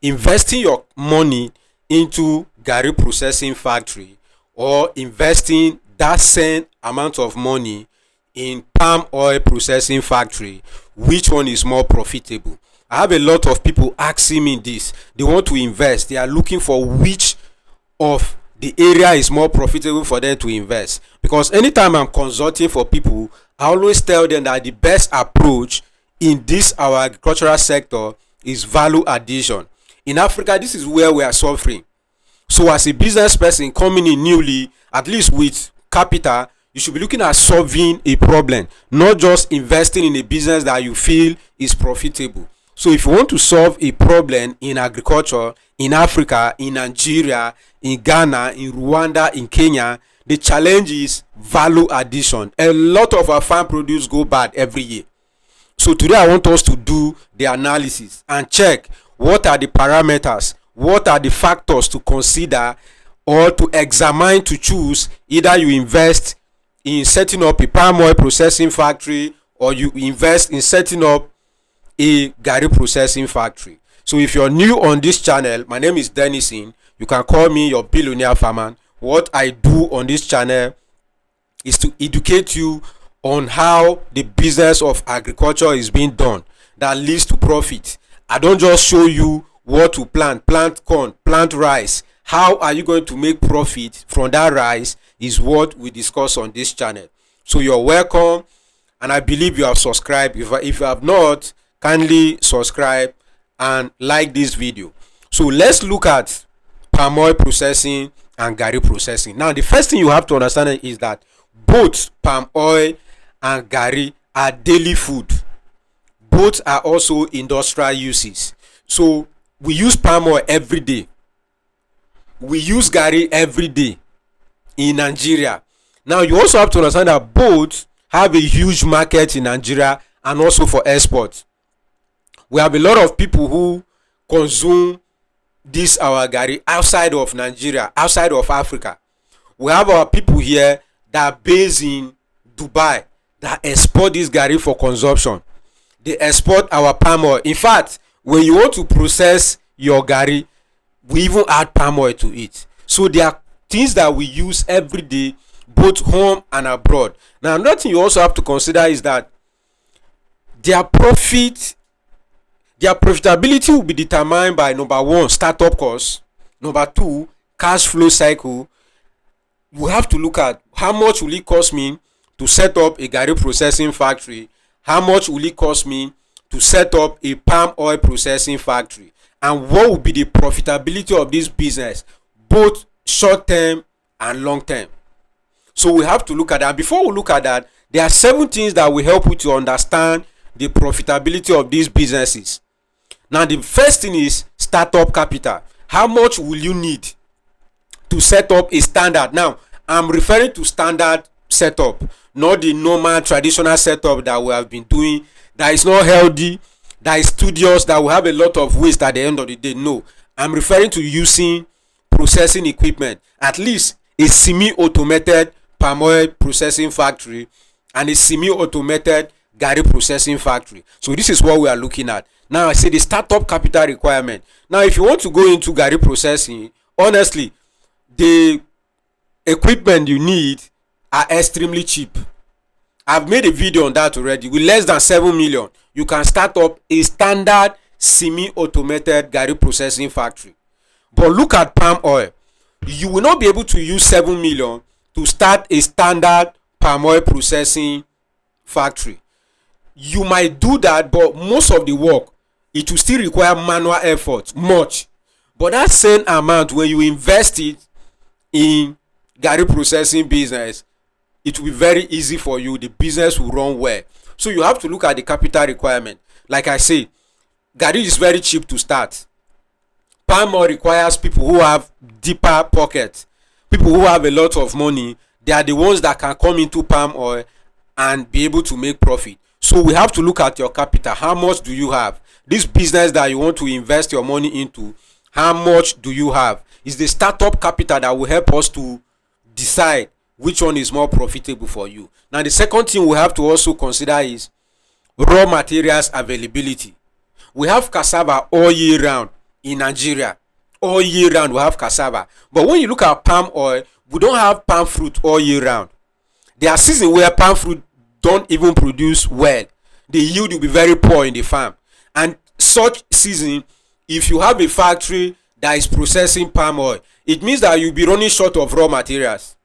investing your money into Garri processing factory or investing that same amount of money in palm oil processing factory, which one is more profitable? I have a lot of people asking me this. They want to invest. They are looking for which of the area is more profitable for them to invest. Because anytime I'm consulting for people, I always tell them that the best approach in this our agricultural sector is value addition. In Africa, this is where we are suffering. So as a business person coming in newly, at least with capital, you should be looking at solving a problem, not just investing in a business that you feel is profitable. So if you want to solve a problem in agriculture, in Africa, in Nigeria, in Ghana, in Rwanda, in Kenya, the challenge is value addition. A lot of our farm produce go bad every year. So today I want us to do the analysis and check what are the parameters, what are the factors to consider or to examine to choose. Either you invest in setting up a palm oil processing factory or you invest in setting up a Garri processing factory. So if you're new on this channel, my name is Denison. You can call me your billionaire farmer. What I do on this channel is to educate you on how the business of agriculture is being done that leads to profit. I don't just show you what to plant corn, plant rice. How are you going to make profit from that rice is what we discuss on this channel. So you're welcome, and I believe you have subscribed. If you have not, kindly subscribe and like this video. So let's look at palm oil processing and Garri processing. Now the first thing you have to understand is that both palm oil and Garri are daily food. Both are also industrial uses. So we use palm oil every day. We use Garri every day in Nigeria. Now you also have to understand that both have a huge market in Nigeria and also for export. We have a lot of people who consume this our Garri outside of Nigeria, outside of Africa. We have our people here that are based in Dubai that export this Garri for consumption. They export our palm oil. In fact, when you want to process your Garri, we even add palm oil to it. So there are things that we use every day, both home and abroad. Now another thing you also have to consider is that their profitability will be determined by number one, startup cost, number two, cash flow cycle. We have to look at how much will it cost me to set up a Garri processing factory, how much will it cost me to set up a palm oil processing factory, and what will be the profitability of this business, both short term and long term. So we have to look at that. Before we look at that, there are 7 things that will help you to understand the profitability of these businesses. Now the first thing is startup capital. How much will you need to set up a standard? Now I'm referring to standard setup, not the normal traditional setup that we have been doing, that is not healthy, that is studious, that will have a lot of waste at the end of the day. No, I'm referring to using processing equipment, at least a semi-automated palm oil processing factory and a semi-automated Garri processing factory. So this is what we are looking at. Now I say the startup capital requirement. Now if you want to go into Garri processing, honestly, the equipment you need are extremely cheap. I've made a video on that already. With less than 7 million, you can start up a standard semi-automated Garri processing factory. But look at palm oil. You will not be able to use 7 million to start a standard palm oil processing factory. You might do that, but most of the work, it will still require manual effort, much. But that same amount, when you invest it in Garri processing business, it will be very easy for you. The business will run well. So you have to look at the capital requirement. Like I say, Garri is very cheap to start. Palm oil requires people who have deeper pockets, people who have a lot of money. They are the ones that can come into palm oil and be able to make profit. So we have to look at your capital. How much do you have? This business that you want to invest your money into, how much do you have? It's the startup capital that will help us to decide which one is more profitable for you. Now the second thing we have to also consider is raw materials availability. We have cassava all year round in Nigeria. All year round we have cassava. But when you look at palm oil, we don't have palm fruit all year round. There are seasons where palm fruit don't even produce well. The yield will be very poor in the farm. And such season, if you have a factory that is processing palm oil, it means that you'll be running short of raw materials.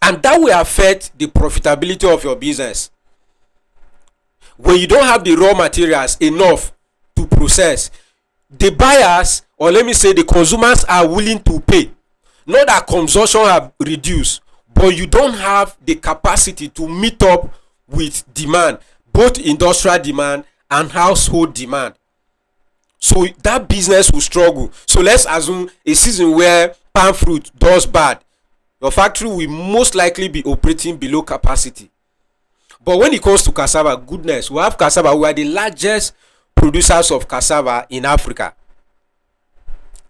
And that will affect the profitability of your business. When you don't have the raw materials enough to process, the buyers, or let me say the consumers, are willing to pay. Not that consumption have reduced, but you don't have the capacity to meet up with demand, both industrial demand and household demand. So that business will struggle. So let's assume a season where palm fruit does bad, your factory will most likely be operating below capacity. But when it comes to cassava, goodness, we have cassava. We are the largest producers of cassava in Africa.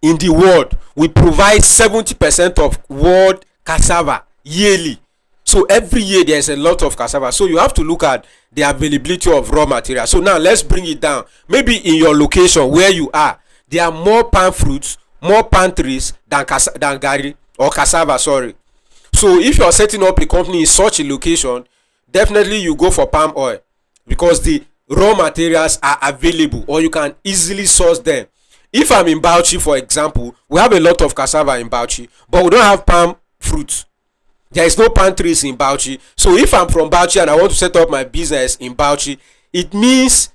In the world, we provide 70% of world cassava yearly. So every year there is a lot of cassava. So you have to look at the availability of raw material. So now let's bring it down. Maybe in your location where you are, there are more palm fruits, more palm trees than Garri or cassava. Sorry. So if you are setting up a company in such a location, definitely you go for palm oil because the raw materials are available or you can easily source them. If I'm in Bauchi, for example, we have a lot of cassava in Bauchi, but we don't have palm fruits. There is no palm trees in Bauchi. So if I'm from Bauchi and I want to set up my business in Bauchi, it means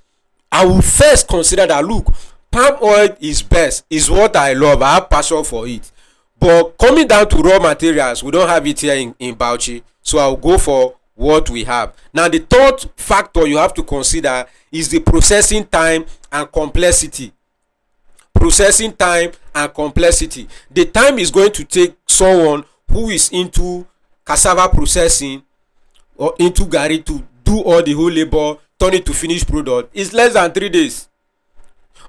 I will first consider that, look, palm oil is best, is what I love, I have passion for it. But coming down to raw materials, we don't have it here in Bauchi. So I'll go for what we have. Now the third factor you have to consider is the processing time and complexity. Processing time and complexity. The time is going to take someone who is into cassava processing or into Garri to do all the whole labor, turn it to finished product, is less than 3 days.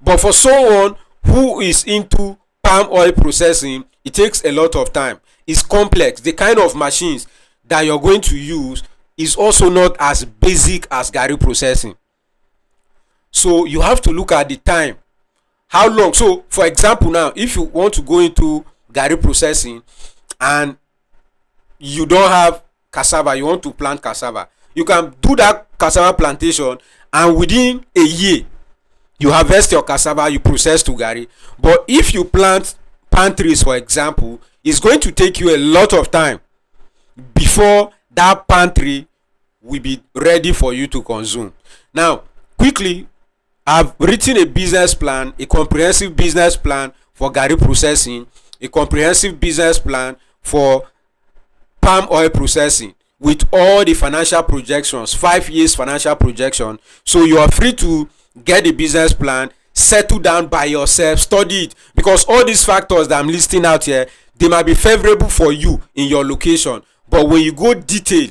But for someone who is into palm oil processing, it takes a lot of time. It's complex. The kind of machines that you're going to use is also not as basic as Garri processing. So you have to look at the time. How long? So for example, now if you want to go into Garri processing and you don't have cassava, you want to plant cassava, you can do that cassava plantation and within a year you harvest your cassava, you process to Garri. But if you plant palm trees, for example, it's going to take you a lot of time before that palm tree will be ready for you to consume. Now quickly, I've written a business plan, a comprehensive business plan for Garri processing, a comprehensive business plan for palm oil processing with all the financial projections, 5 years financial projection. So you are free to get a business plan, settle down by yourself, study it, because all these factors that I'm listing out here, they might be favorable for you in your location, but when you go detail,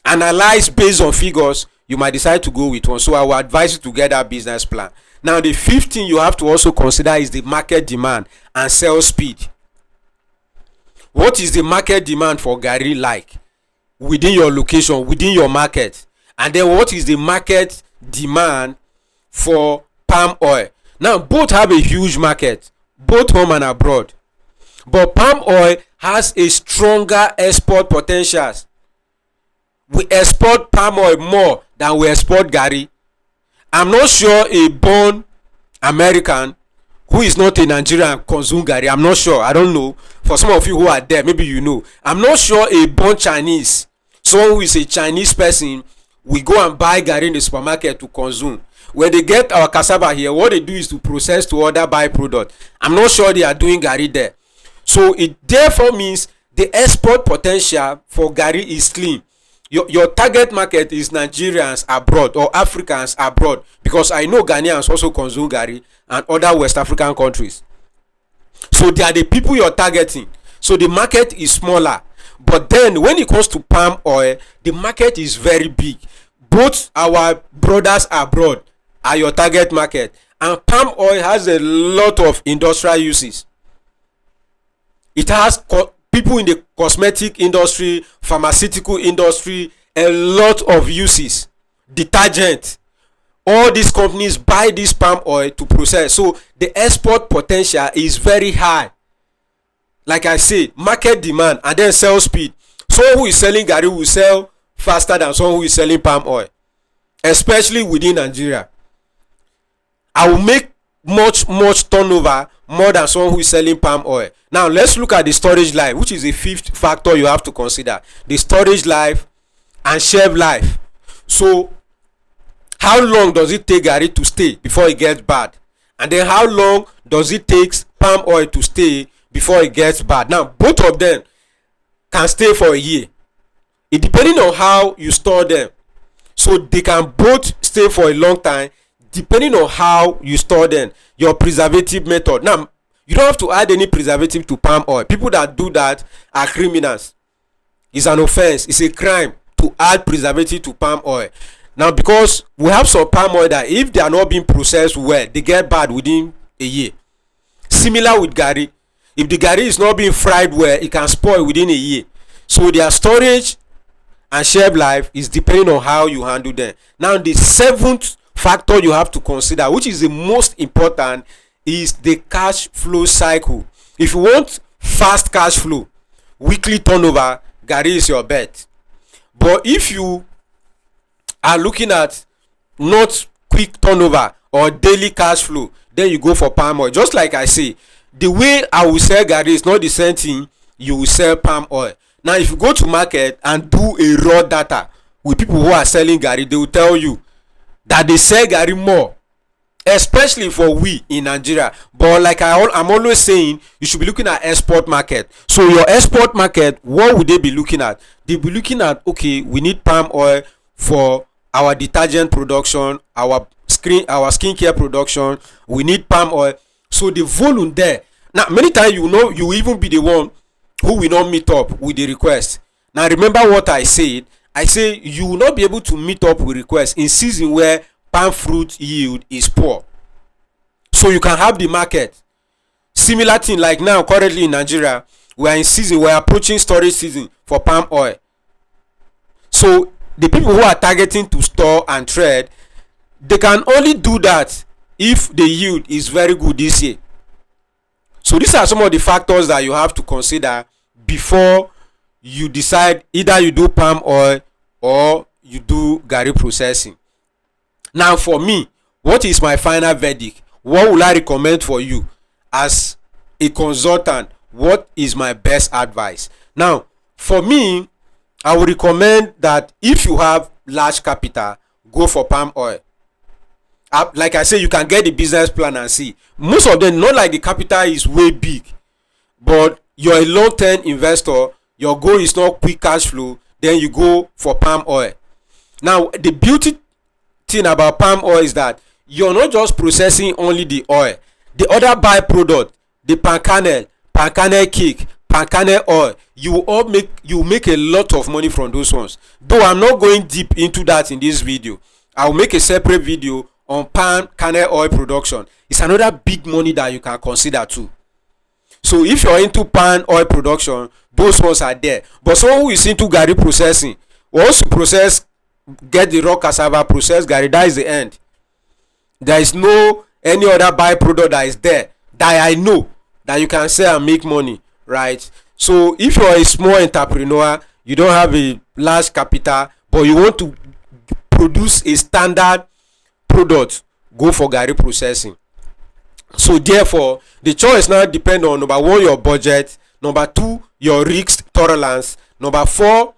analyze based on figures, you might decide to go with one. So I will advise you to get that business plan. Now the fifth thing you have to also consider is the market demand and sales speed. What is the market demand for Garri like within your location, within your market? And then what is the market demand for palm oil? Now both have a huge market, both home and abroad, but palm oil has a stronger export potentials. We export palm oil more than we export Garri. I'm not sure a born American who is not a Nigerian consume Garri. I'm not sure. I don't know. For some of you who are there, maybe you know. I'm not sure a born Chinese, someone who is a Chinese person, we go and buy Garri in the supermarket to consume. When they get our cassava here, what they do is to process to other byproduct. I'm not sure they are doing Garri there. So it therefore means the export potential for Garri is slim. Your target market is Nigerians abroad or Africans abroad, because I know Ghanaians also consume Garri and other West African countries. So they are the people you're targeting. So the market is smaller. But then when it comes to palm oil, the market is very big. Both our brothers abroad are your target market. And palm oil has a lot of industrial uses. It has people in the cosmetic industry, pharmaceutical industry, a lot of uses. Detergent, All these companies buy this palm oil to process, so the export potential is very high. Like I said, market demand and then sell speed. Someone who is selling garri will sell faster than someone who is selling palm oil, especially within Nigeria. I will make much turnover more than someone who is selling palm oil. Now let's look at the storage life, which is the fifth factor you have to consider. The storage life and shelf life. So how long does it take garri to stay before it gets bad, and then how long does it take palm oil to stay before it gets bad? Now both of them can stay for a year, it depending on how you store them. So they can both stay for a long time depending on how you store them, your preservative method. Now you don't have to add any preservative to palm oil. People that do that are criminals. It's an offense, it's a crime to add preservative to palm oil. Now because we have some palm oil that if they are not being processed well, they get bad within a year. Similar with garri, if the garri is not being fried well, it can spoil within a year. So their storage and shelf life is depending on how you handle them. Now the seventh factor you have to consider, which is the most important, is the cash flow cycle. If you want fast cash flow, weekly turnover, garri is your bet. But if you are looking at not quick turnover or daily cash flow, then you go for palm oil. Just like I say, the way I will sell garri is not the same thing you will sell palm oil. Now if you go to market and do a raw data with people who are selling garri, they will tell you that they sell garri more, especially for we in Nigeria. But like I'm always saying, you should be looking at export market. So your export market, what would they be looking at? They'll be looking at, okay, we need palm oil for our detergent production, our skincare production, we need palm oil. So the volume there. Now many times you will even be the one who will not meet up with the request. Now remember what I said. I say you will not be able to meet up with requests in season where palm fruit yield is poor. So you can have the market. Similar thing like now currently in Nigeria, we are in season, we are approaching storage season for palm oil. So the people who are targeting to store and trade, they can only do that if the yield is very good this year. So these are some of the factors that you have to consider before you decide either you do palm oil or you do garri processing. Now for me, what is my final verdict? What will I recommend for you as a consultant? What is my best advice? Now for me, I would recommend that if you have large capital, go for palm oil. Like I say, you can get the business plan and see. Most of them, not like the capital is way big, but you're a long-term investor, your goal is not quick cash flow, then you go for palm oil. Now the beauty thing about palm oil is that you're not just processing only the oil, the other byproduct, the palm kernel cake, palm kernel oil, you make a lot of money from those ones. Though I'm not going deep into that in this video, I will make a separate video on palm kernel oil production. It's another big money that you can consider too. So if you're into palm oil production, those ones are there. But someone who is into garri processing, once you process, get the raw cassava, process garri, that is the end. There is no any other byproduct that is there that I know that you can sell and make money, right? So if you're a small entrepreneur, you don't have a large capital, but you want to produce a standard product, go for garri processing. So therefore the choice now depend on number one, your budget, number two, your risk tolerance, number four,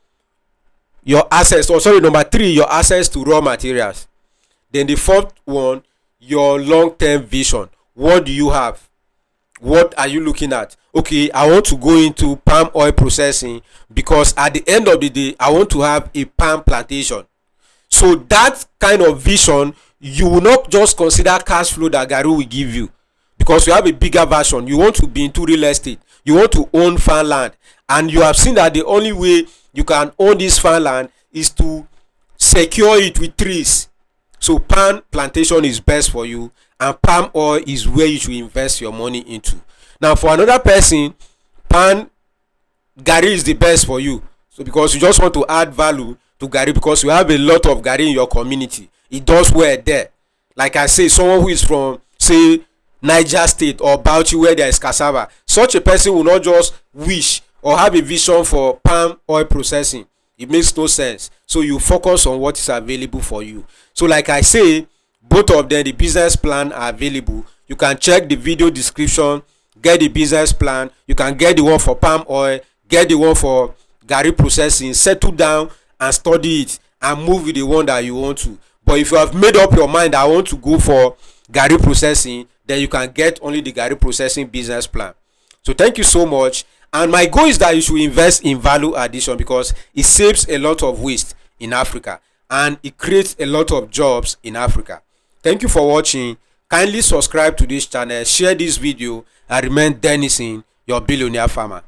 your access, or sorry, number three, your access to raw materials. Then the fourth one, your long-term vision. What do you have? What are you looking at? Okay, I want to go into palm oil processing because at the end of the day I want to have a palm plantation. So that kind of vision, you will not just consider cash flow that garri will give you, because you have a bigger version. You want to be into real estate, you want to own farmland, and you have seen that the only way you can own this farmland is to secure it with trees. So palm plantation is best for you, and palm oil is where you should invest your money into. Now for another person, palm garri is the best for you, so because you just want to add value to garri, because you have a lot of garri in your community, it does well there. Like I say, someone who is from, say, Niger State or Bauchi where there is cassava, such a person will not just wish or have a vision for palm oil processing. It makes no sense. So you focus on what is available for you. So like I say, both of them, the business plan are available. You can check the video description, get the business plan. You can get the one for palm oil, get the one for garri processing, settle down and study it and move with the one that you want to. But if you have made up your mind, I want to go for garri processing, then you can get only the garri processing business plan. So thank you so much. And my goal is that you should invest in value addition, because it saves a lot of waste in Africa and it creates a lot of jobs in Africa. Thank you for watching. Kindly subscribe to this channel, share this video, and remain Dennison, your billionaire farmer.